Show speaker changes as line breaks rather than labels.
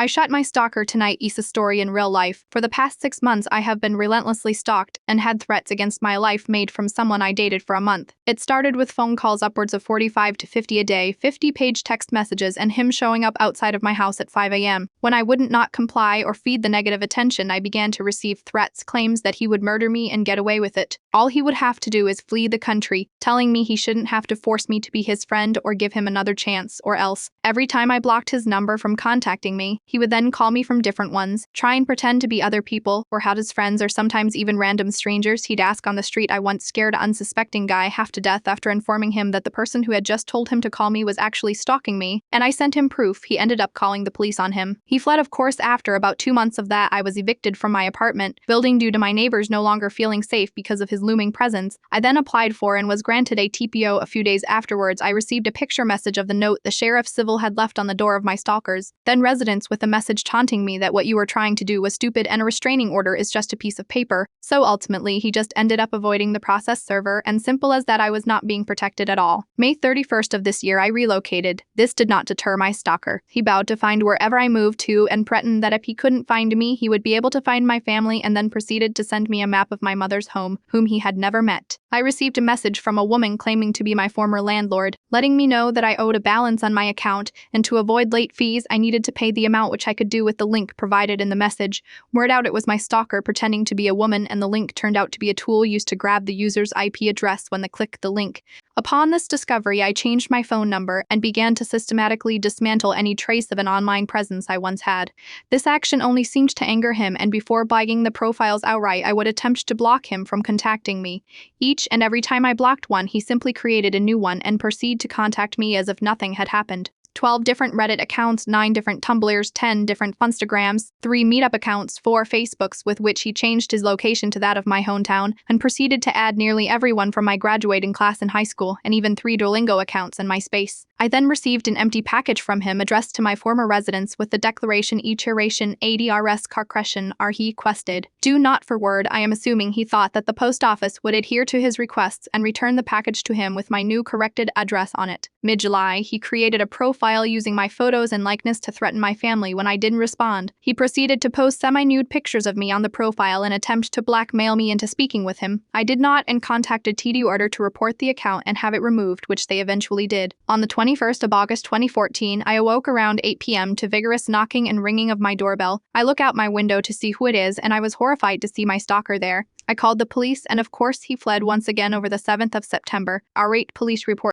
I shot my stalker tonight. Is a story in real life. For the past 6 months, I have been relentlessly stalked and had threats against my life made from someone I dated for a month. It started with phone calls upwards of 45 to 50 a day, 50-page text messages, and him showing up outside of my house at 5 a.m. When I wouldn't not comply or feed the negative attention, I began to receive threats, claims that he would murder me and get away with it. All he would have to do is flee the country, telling me he shouldn't have to force me to be his friend or give him another chance, or else. Every time I blocked his number from contacting me, he would then call me from different ones, try and pretend to be other people, or had his friends or sometimes even random strangers he'd ask on the street. I once scared an unsuspecting guy half to death after informing him that the person who had just told him to call me was actually stalking me, and I sent him proof. He ended up calling the police on him. He fled, of course. After about 2 months of that, I was evicted from my apartment building due to my neighbors no longer feeling safe because of his looming presence. I then applied for and was granted a TPO. A few days afterwards, I received a picture message of the note the sheriff civil had left on the door of my stalkers. Then residents with a message taunting me that what you were trying to do was stupid and a restraining order is just a piece of paper. So ultimately, he just ended up avoiding the process server, and simple as that, I was not being protected at all. May 31st of this year, I relocated. This did not deter my stalker. He vowed to find wherever I moved to and threatened that if he couldn't find me, he would be able to find my family, and then proceeded to send me a map of my mother's home, whom he had never met. I received a message from a woman claiming to be my former landlord, letting me know that I owed a balance on my account, and to avoid late fees, I needed to pay the amount, which I could do with the link provided in the message. Word out, it was my stalker pretending to be a woman, and the link turned out to be a tool used to grab the user's IP address when they clicked the link. Upon this discovery, I changed my phone number and began to systematically dismantle any trace of an online presence I once had. This action only seemed to anger him, and before blagging the profiles outright, I would attempt to block him from contacting me. Each and every time I blocked one, he simply created a new one and proceeded to contact me as if nothing had happened. 12 different Reddit accounts, 9 different Tumblrs, 10 different Funstagrams, 3 Meetup accounts, 4 Facebooks, with which he changed his location to that of my hometown, and proceeded to add nearly everyone from my graduating class in high school, and even 3 Duolingo accounts and MySpace. I then received an empty package from him addressed to my former residence with the declaration "Iteration ADRS Carcretion are he quested. Do not forward." I am assuming he thought that the post office would adhere to his requests and return the package to him with my new corrected address on it. Mid-July, he created a profile using my photos and likeness to threaten my family when I didn't respond. He proceeded to post semi-nude pictures of me on the profile in an attempt to blackmail me into speaking with him. I did not, and contacted TD Order to report the account and have it removed, which they eventually did. On the 21st of August 2014, I awoke around 8 p.m. to vigorous knocking and ringing of my doorbell. I look out my window to see who it is, and I was horrified to see my stalker there. I called the police, and of course he fled once again. Over the 7th of September, our 8 police report